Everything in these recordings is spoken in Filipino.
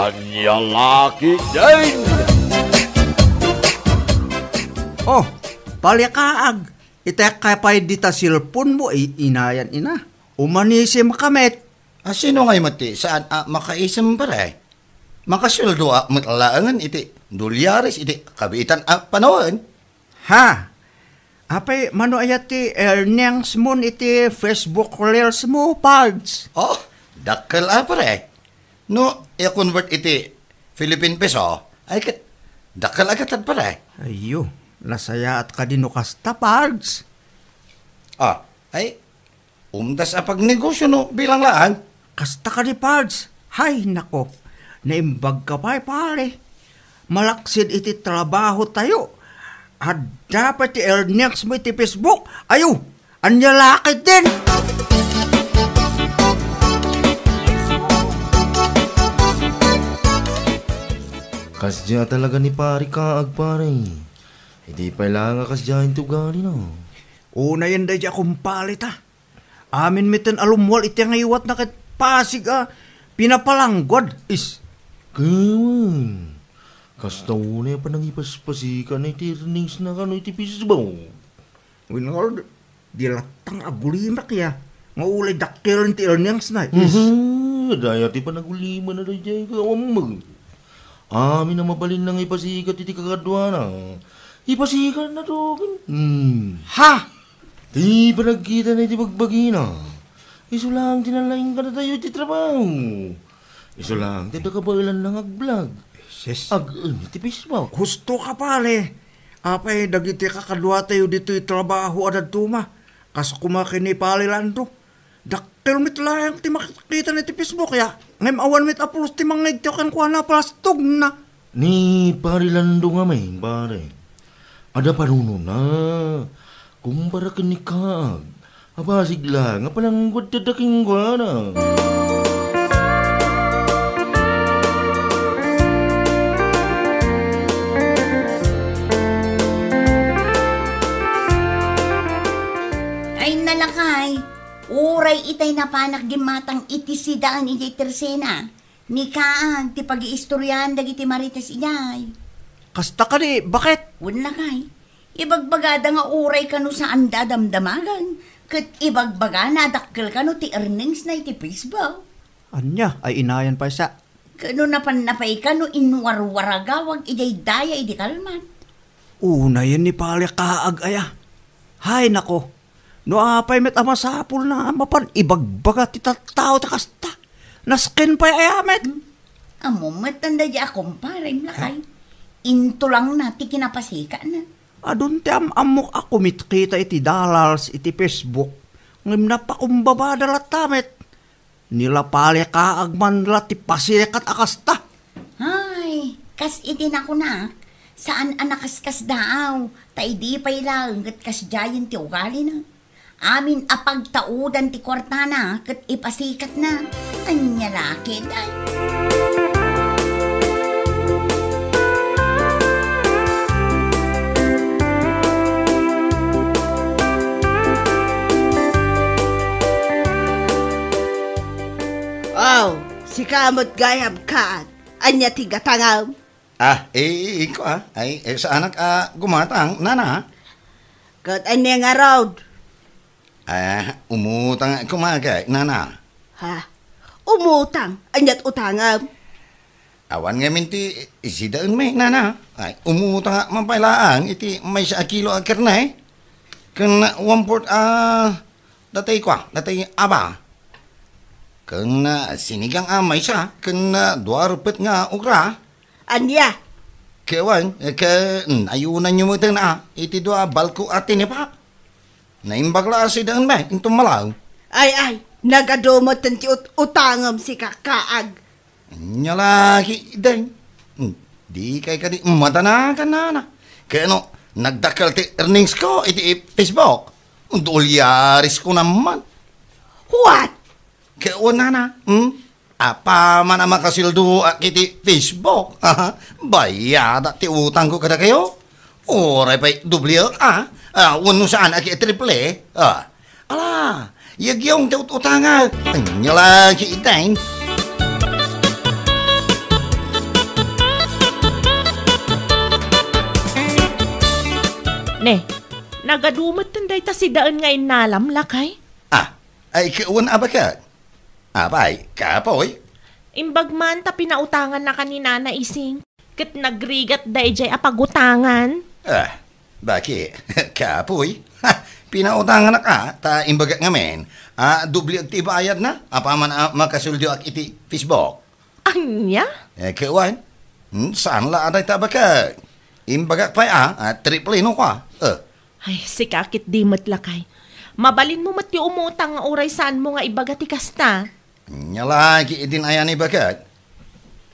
Anya laki din! Oh, palikaag. Itek kay pa dita silpon mo, inayan ina. Umanisim kamit. Sino ngay mati? Saan makaisim pare? Makasuldo matalaangan iti dolyares iti kabitan panawan. Ha? Apay, mano ayat ti earnings mo iti Facebook reels mo, Pards? Oh, dakkel pare. No, i-convert iti Philippine peso, ay kat dakkel agatan pare. Ayo, lasaya at kadinukas ta, Pards. Ay, umdas pagnegosyo no bilang laan. Kasta ka ni Pards. Hay, nako. Naimbag ka pa, pare. Malaksid iti trabaho tayo. At dapat i-earnings mo iti Facebook. Ayo, anya lakit din. Kasya talaga ni pari kaag pare. Hindi pa lang kasya yung tugali na. Una yan dahi akong palit ha. Amin mitin alumwal iti ngaywat na Pasig pinapalanggod is. Kawan. Kasta una pa nang ipaspasikan na iti earnings na kano iti pisbaw. Winard, dilatang agulimak ya. Nga ulay dakil iti earnings na is. Daya ti pa nagulima na dahi jay kawamag. Amin na mabalin lang ipasikat iti kakadwa na. Ipasikat na doon. Ha? Di pa nagkita na iti bagbagi na. Iso lang tinalaing ka na tayo iti trabaho. Iso lang tinakabailan lang ag-vlog. Yes. Tipis mo. Gusto ka pale. Apay, dagiti kakadwa tayo dito yung trabaho adad tuma. Kas kumakini palilando. Daktil mit lang ti makikita na ti Facebook ya. Ngayon awan mit apulos ti mangig tiyo kan kuha na plastog na. Ni parilando nga may pare. Ada panuno na. Kumpara kanikag. Abasig lang, nga palang dadaking gwa na. Ay nalakay, uray itay napanak gimatang iti sidaan iti tersena. Ni kaag, ti pag-iistoryan dagiti marites ijay. Kasta ka di, bakit? Wala kay, ibagbagada nga uray kano saan dadamdamagan. Kat ibagbaga na dakkel kano ti earnings na iti Facebook. Anya, ay inayan pa isa. Kano napanapay kano inwarwaragawag ijay daya iti kalman. Una yan ni pali kaag aya. Hay nako, no apay met amasapul na amapan, ibagbaga ti tattao ti kasta. Naskin pa ayamet. Amo matanda di akong paray lakay. Into lang na ti kinapasika na. Adun ti amok ako mitkita iti dalals iti Facebook. Ngim na pa kumbaba dalat tamet. Nila pali kaagman la ti pasikat akasta. Hay, kas iti na ko na. Saan anakaskas daaw? Tay di pa'y lang kat kas jayan ti ugali na. Amin apagtaudan ti kwarta na kat ipasikat na. Anya laki day. Oh, si kamot gayam ka. Anya ti gatangam. Iko ay sa anak gumatang, nana. Kat anya nga road. Umutang kumagay, nana. Ha? Umutang, anyat utangam. Awan nga minti, isidaan may, nana. Ay, umutang nga mampailaan, iti may sa kilo agkernay. Kan 1/4, datay kwa, datay aba. Kan sinigang amay siya, kan 2 rupet nga ukra. Anya? Kewan, ayunan nyo mo ito na, iti 2 balko atin pa. Naimbagla si daan ba, itong malaw. Ay, nagadumot ti utangam si kakaag. Nyalaki, dang. Di kay ka di matana ka na. Kaya no, nagdakal ti earnings ko, iti Facebook. $2 ko naman. What? Kaya na. Apa man ang makasildo iti Facebook. Bayada ti utang ko kada kayo. Oray pa'y dublyo wano saan aki triple. Ala, yagyong ti utangan. Nyalaki, dang. Ne, nagadumot tanday ta si daan nga inalam lakay. Ay kawan abakat. Abay, kapoy. Imbag man ta pinautangan na kanina na ising. Kat nagrigat day jay apagutangan. Bakit? Kapoy? Pinautangan na ka, ta imbaga nga men. Dubli ag tibayad na, apaman makasuldo ak iti Facebook. Anya? Kawan, saan la aday tabakat? Imbagak pa triple no ka. Ay, si kakit di matlakay. Mabalin mo mati umutang nga oray saan mo nga ibaga ti kasta. Nyalagi idin ayan ibakat.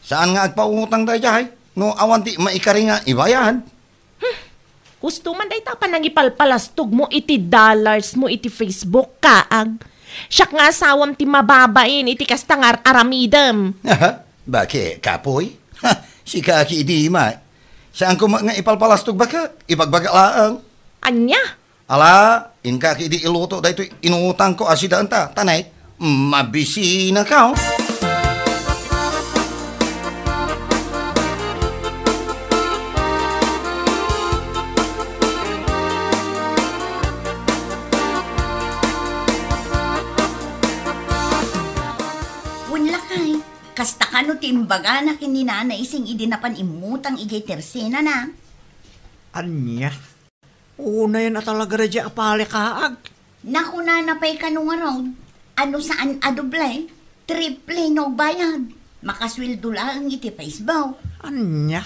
Saan nga agpautang day jay? No awanti maikari nga ibayad. Gusto man day tapan nang ipalpalastog mo iti dollars mo iti Facebook kaag. Siyak nga asawam ti mababain iti kasta nga aramidam. Bakit? Kapoy? Si kaki di ma. Saan ko nga ipalpalastog baka? Ibagbaga laang. Anya? Ala, in kaki di iluto da ito inutang ko asidaan ta. Tanay, mabisi na ka. Kasta ka no timbaga na kinina na ising idinapan imutang igay tersena na. Anya? Una yan at talaga radya apale kaag. Naku na napay ka nung araw. Ano saan adoblay? Triple no bayad. Makaswildo lang iti Facebook. Anya?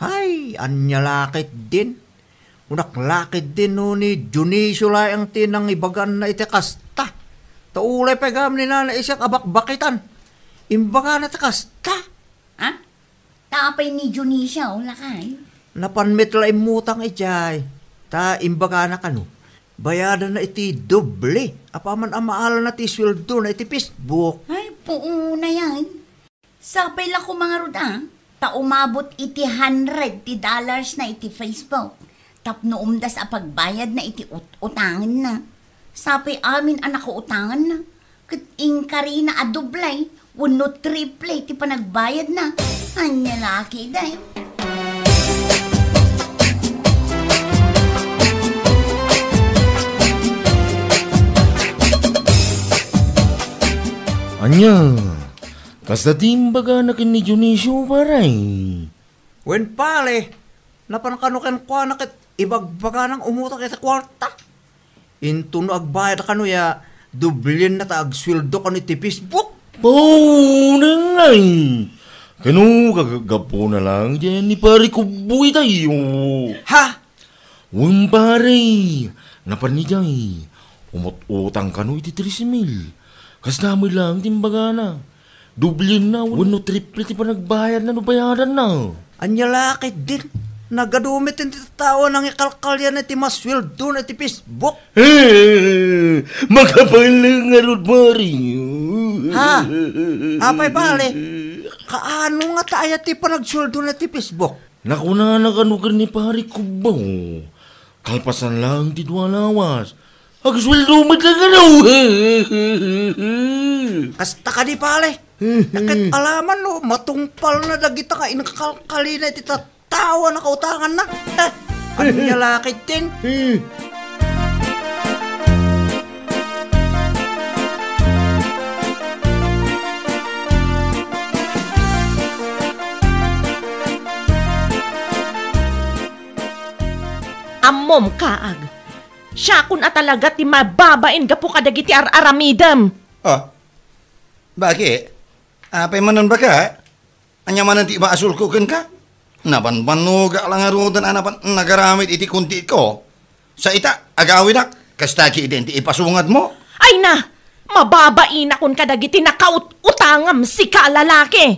Ay, anya lakit din. Unak lakit din no ni Dionisio lang tinang ibagan na iti kasta. Taulay pagam ni na isyak abakbakitan. Imbaga na takasta. Tapay ni Dionisio, lakay. Napanmit la imutang ijay. Ta imbaga na kano. Bayadan na iti doble. Apaman amaala na ti sweldo na iti Facebook. Ay, puuna yan. Sapay lang ko mga ruda. Ta umabot iti $100 na iti Facebook. Tapno umdas a pagbayad na iti utangan na. Sapay amin anak ko utangan na. Kat ingkari na adoblay. Uno triple ti panagbayad na. Anya laki day. Anya, kasta timbaga na kin ni Dionisio paray. Wen pale, napanakanukan ko na kit ibagbaga ng umutak iti kwarta. Intuno agbayad kano ya, dublin na ta agsweldo kano iti Facebook. Paunangay! Kano kagagapo na lang dyan ni pare ko buhay tayo. Ha? Uwang pare, napanijay. Umot-utang kano iti 13,000. Kas namoy lang timbaga na. Dublin na, wano triple ti pa nagbayad na bayaran na. Anya lakit din. Nagadumit yung tatawa ng ikalkal yan iti masweldo na iti Facebook. Makapal lang nga ron, pare. Ha? Apay bale, kaano nga tayo ti pa nagsweldo na iti Facebook? Nakuna na kanugan ni pare ko ba? Kalpasan lang ti duwalawas. Agsweldo mo lang ano. Kasta ka di pale. Nakit alaman no, matungpal na dagita ka inakalkali na iti tawa na kautangan na. Ano niya lakit din? Ammom kaag. Siya kun atalaga ti mababain gapu kadagiti aramidam. Bakit? Apay manon ba ka? Anya manan ti ba asul ko ka? Napanpanuga lang nga rudan anapan nagaramit iti kunti ko. Sa ita, agawin ak, kastaki identi ipasungat mo. Ay na, mababain akon kadagiti nakautangam si kalalaki.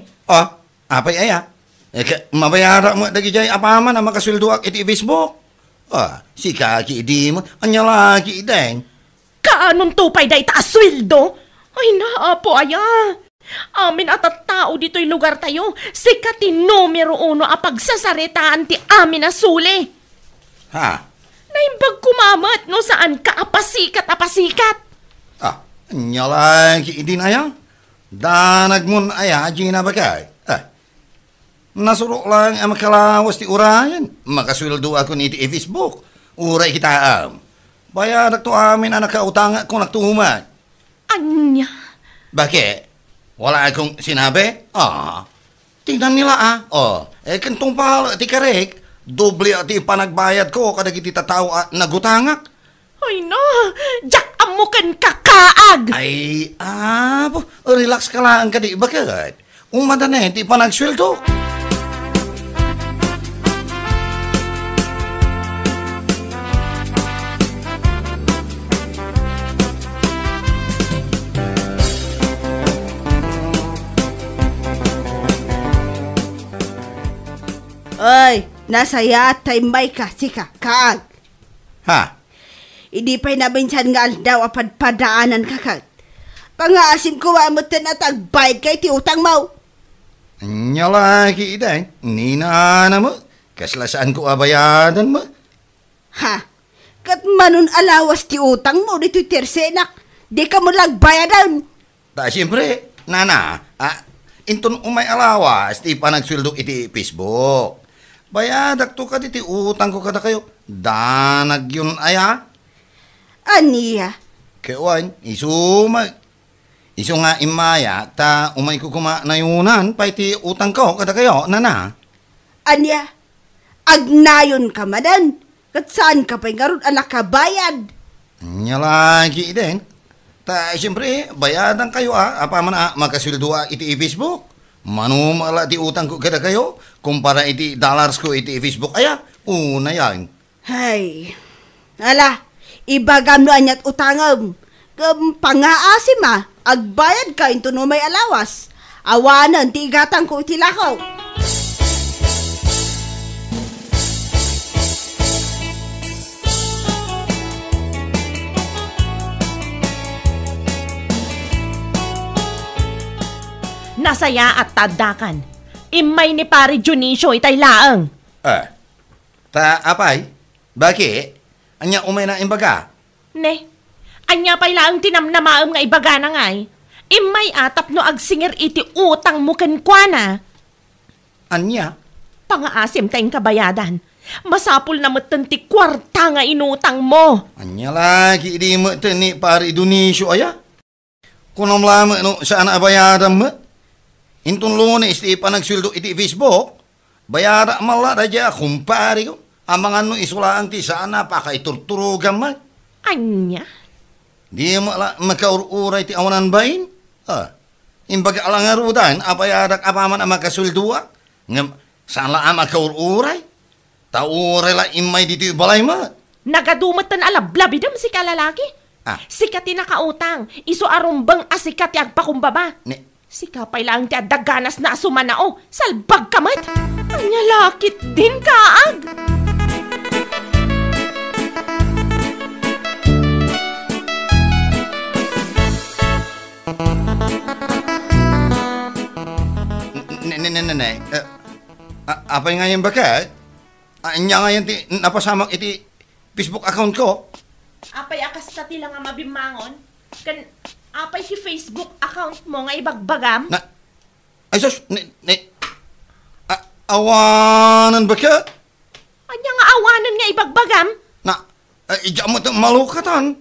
Apay aya. Mabayara mo dagi jay apaman na makasweldo ak iti Facebook. Si kaki di mo, anya lagi ideng. Kaanon tupay da itaasweldo? Ay naapo aya. Amin at tao dito'y lugar tayo, sikat ti numero 1 a pagsasaritaan ti amin na suli. Naimbag kumamat no saan ka apasikat. Anya lagi idin aya. Danag mon aya, na ba kay? Nasurok lang ang makalawas ti urayan. Makasweldo ako ni iti Facebook. uray kita Bayadak to amin anak kautanga kung nagtuhuman. Anya? Bakit? Wala akong sinabi? Tingnan nila kantong pala ti karek, doble ati panagbayad ko kada kiti tataw nagutangak. Ay no, jak amukan kakaag. Ay, relax ka lang ka di, bakit? Umada na ti panagsweldo. Oy, nasaya tay may ka, sika, kaag. Ha? Hindi pa'y nabinsan nga daw apadpadaanan kakag. Pangaasim ko amot na tagbayad kay ti utang mo. Nyalaki iday, nina na mo. Kaslasaan ko abayadan mo. Ha? Kat manon alawas ti utang mo dito tersenak. Di ka mo lagbayadan. Siyempre, nana, inton umay alawas, ti panagsweldo iti Facebook. Bayadak to ka ti utang ko kada kayo. Danag yun aya. Aniya? Kewan, isu nga imaya, ta umay ko kumanayunan, pa iti utang ko kada kayo, nana. Aniya? Agnayon ka madan. Kat saan ka pa'y ngarod anak ka bayad? Nyalagi din. Ta siyempre, bayadan kayo apa man makasweldo iti Facebook. Manumala ti utang ko kada kayo, kumpara iti dollars ko iti Facebook, aya, una yan. Hay, ala, ibagam no anyat utangam. Pangaasim agbayad ka into no may alawas. Awanan, ti igatang ko iti lakaw. Nasaya at tadakan. Imay ni pare Junicio itay laang. Apay? Bakit? Anya umay na imbaga? Ne, anya pa'y laang tinamnamaam nga ibaga na ngay. Imay atap no agsinger iti utang mo kenkwana. Anya? Pangaasim tayong kabayadan. Masapul na matanti kwarta nga inutang mo. Anya lagi di mo ni pare Dionisio aya? Kunam lama no saan abayadan mo? Intun lunes iti panagsweldo iti Facebook, bayara mala raja kumpari ko. Amangan no isulaan ti sana pa kay turturugan man. Anya? Di mo makaur-uray ti awanan bain? Imbaga alangarudan, apayadak apaman ang makasweldoa. Ngam, saan la makaur-uray? Tauray la imay dito balay mo. Nagadumatan alablabidam si kalalaki. Sikat ti nakautang, iso arumbang asikat ti agpakumbaba. Sika pa'y lang ti adaganas na asumanao, salbag kamat. Anya lakit din kaag. Apay nga yung bakat? Anya nga yung napasamak iti Facebook account ko? Apay akas na tila nga mabimangon. Apay si Facebook account mo nga ibagbagam? Ay sus, awanan ba ka? Anya nga awanan nga ibagbagam? Ija mo ito malukatan.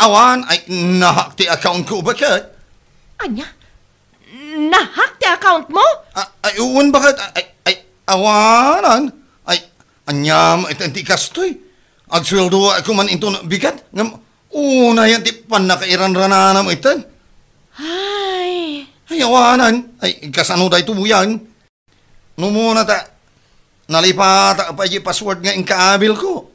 Awan, nahak ti account ko ba ka? Anya? Nahak ti account mo? Uwan ba ka? Awanan. Anya mo ito ti kastoy. Agsweldo ako man ito bigat. Una yan ti panakairan-ranana mo itan. Ay, awanan. Kasano da ito buyan. Numuna ta, nalipata pa yung password nga inkaabil ko.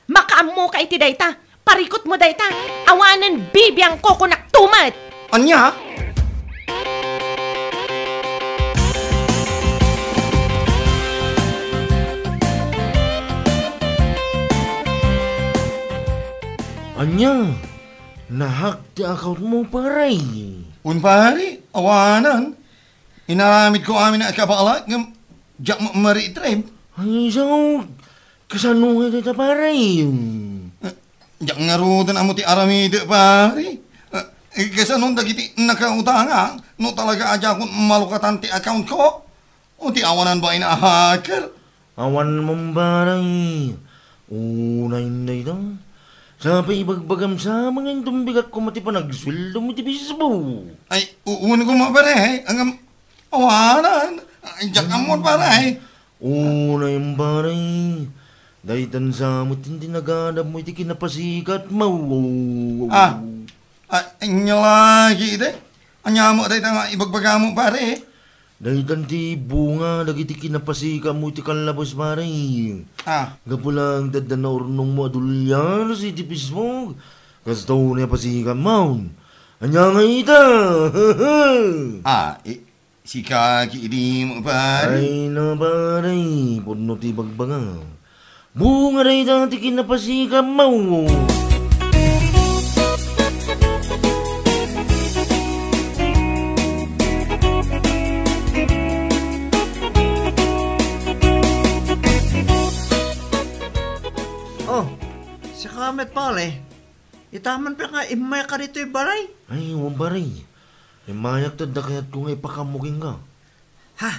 Makaam mo ka iti dayta. Parikot mo dayta. Awanan bibiyang ko kunak tumat. Anya? Anya, nahak ti account mo paray. Pari, awanan. Inaramid ko amin na kapalat ng jak maritrib. Ay, so, kasano nga dito paray? Jak ngarudan amo ti aramid pari. Kasanong dagiti nakautanga, no talaga aja akong malukatan ti account ko. O ti awanan ba ina-hacker? Awan mong baray. Unay na. Sabi ibagbagam sa mga tumbigat ko mati pa nagsweldo mo ti Facebook. Ay, uuna ko mga pare, ang awanan. Ay, jak amon pare. Unay pare. Daitan sa mo hindi naganap mo iti kinapasikat mo. Anya lagi de. Anya mo daitan nga ibagbaga mo pare. Daitan ti bunga dagiti kinapasikat mo iti kalabos pare. Gapulang dadda na urnong mo adulyan si iti Facebook. Kastaw na pasikat mo. Anya nga ita. Si kaki di mo pare. Ay na pare. Puno ti bagbaga. Bunga na ita ti kinapasikat mo. Si Kamet pale, itaman pa nga imay ka dito yung balay. Ay, baray. Imayak tanda kaya't kung ipakamugin ka. Ha?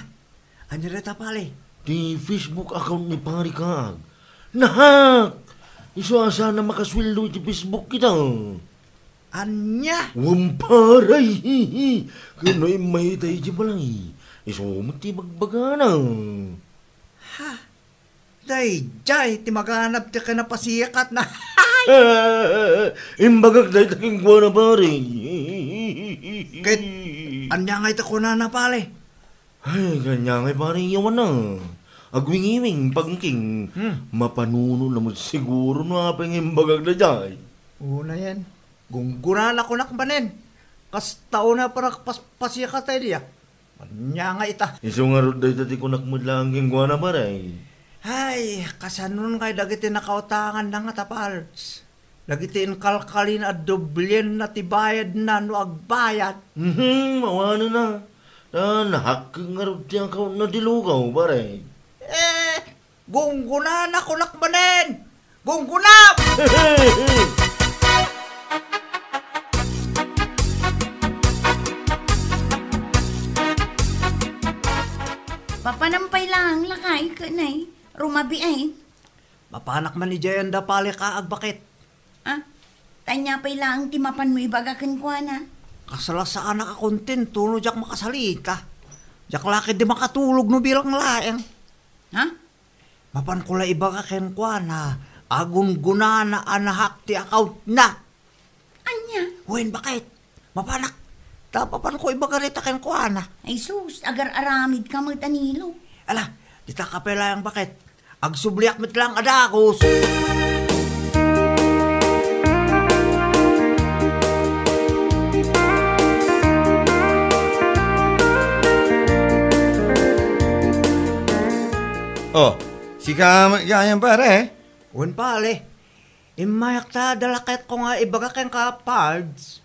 Anya reta pale? Di Facebook account ni pari kaag. Nahak! Iso asa na makasweldo iti Facebook kita. Anya? Paray! Kano imay tayo di balay. Iso mati bagbagana. Ha? Jay, timaganap ti ka na pasikat na. Imbagak dahi taking buwan na pare. Kahit, anya nga ito ko na pale. Ay, kanya nga pare yawan na. Agwing-iwing, pagking. Mapanuno naman siguro na apeng imbagak na jay. Una yan. Gunggunan ako nakbanin. Kas tao na para pasikat tayo diya. Anya nga ita. Iso nga rin dahi tati ko nakmadlang buwan na pare. Ay, kasanon kay dagiti nakautangan na nga tapals. Dagiti kalkalin at dublyen na tibayad na no agbayad. Mawano na. Nahak nga rin tiyang account na dilugaw, pare. Gunggunan ako nakmanin! Gunggunap! Papanampay lang lakay ka na eh. Rumabi ay. Mapanak man ni Jayanda pali kaag bakit? Tanya pa'y lang timapan mo ibagakan ko na. Kasala sa anak akontin, tuno jak makasalita. Jak laki di makatulog no bilang laeng. Mapan ko la ibagakan ko na agun guna na anahak ti account na. Anya? Wen bakit? Mapanak. Tapapan ko ibagarita ken ko na. Ay sus, agar aramid ka mo tanilo. Ala, dita ka pala yung bakit? Agsubliak mit lang adakos. Si Kamet ganyan pare. Wen pale. Imayak ta dalakit ko nga ibagakan ka pards.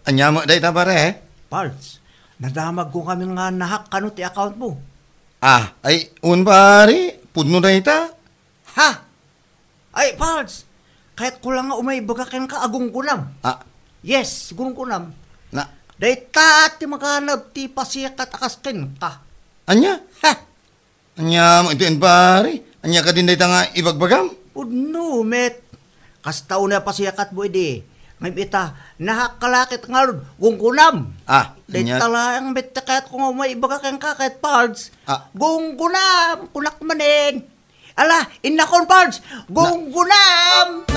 Anya mo dahi ta pare. Pards, nadamag ko kami nga nahak kano ti account mo. Ay, pare, puno dahi ta. Ha? Ay, Pards, kahit ko lang nga umaibagakan ka agunggunam. Yes, gunggunam. Dahi ta ti maganap ti pasikat akasken ka. Anya? Ha? Anya mo ito pare. Anya ka din dahi ta nga ibagbagam? No, met. Kastaw na pasikat mo edi. Ngayon ita, nakakalakit nga ron, gunggunam. Dahi talayang met kahit kung umaibagakan ka kahit Pards. Gunggunam, kunak manin. Ala, inakon Pards, gunggunam!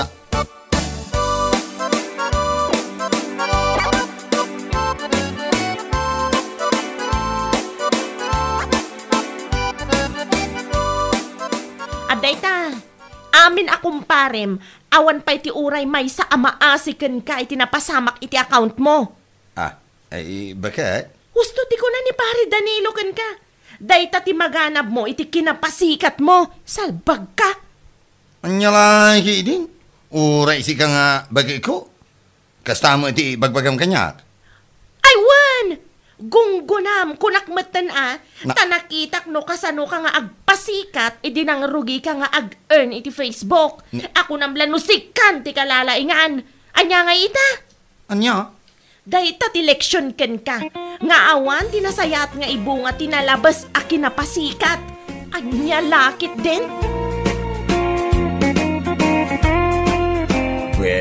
Adayta, amin akong parem, awan pa iti uray may sa amaasiken ka iti napasamak iti account mo. Ay, bakit? Gusto ti ko na ni pare Danilo ken ka. Dayta ti maganap mo iti kinapasikat mo. Salbag ka. Anya lagi din. Uray si ka nga bagay ko. Kasta mo iti bagbagam kanya. Ay, wan! Gunggunam, kunakmatan tanakitak no kasano ka nga agpasikat, edi nang rugi ka nga ag-earn iti Facebook. Ako namlan no sikan ti kalalaingan. Anya nga ita? Anya? Dayta ti leksyon ken ka. Nga awan tinasayat nga ibunga tinalabas a kinapasikat. Anya lakit din?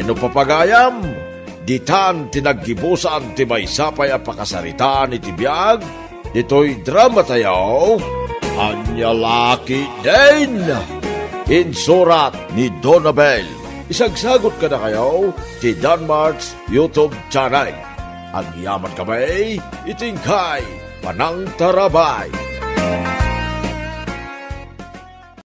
Wenno papagayam, ditan tinaggibusan ti may sapay a pakasaritaan iti biyag, ito'y drama tayo, Anyalaki din! Insurat ni Donabel. Isagsagot ka na kayo ti Danmarks YouTube channel. Ang yaman kamay, itingkay, Panang Tarabay.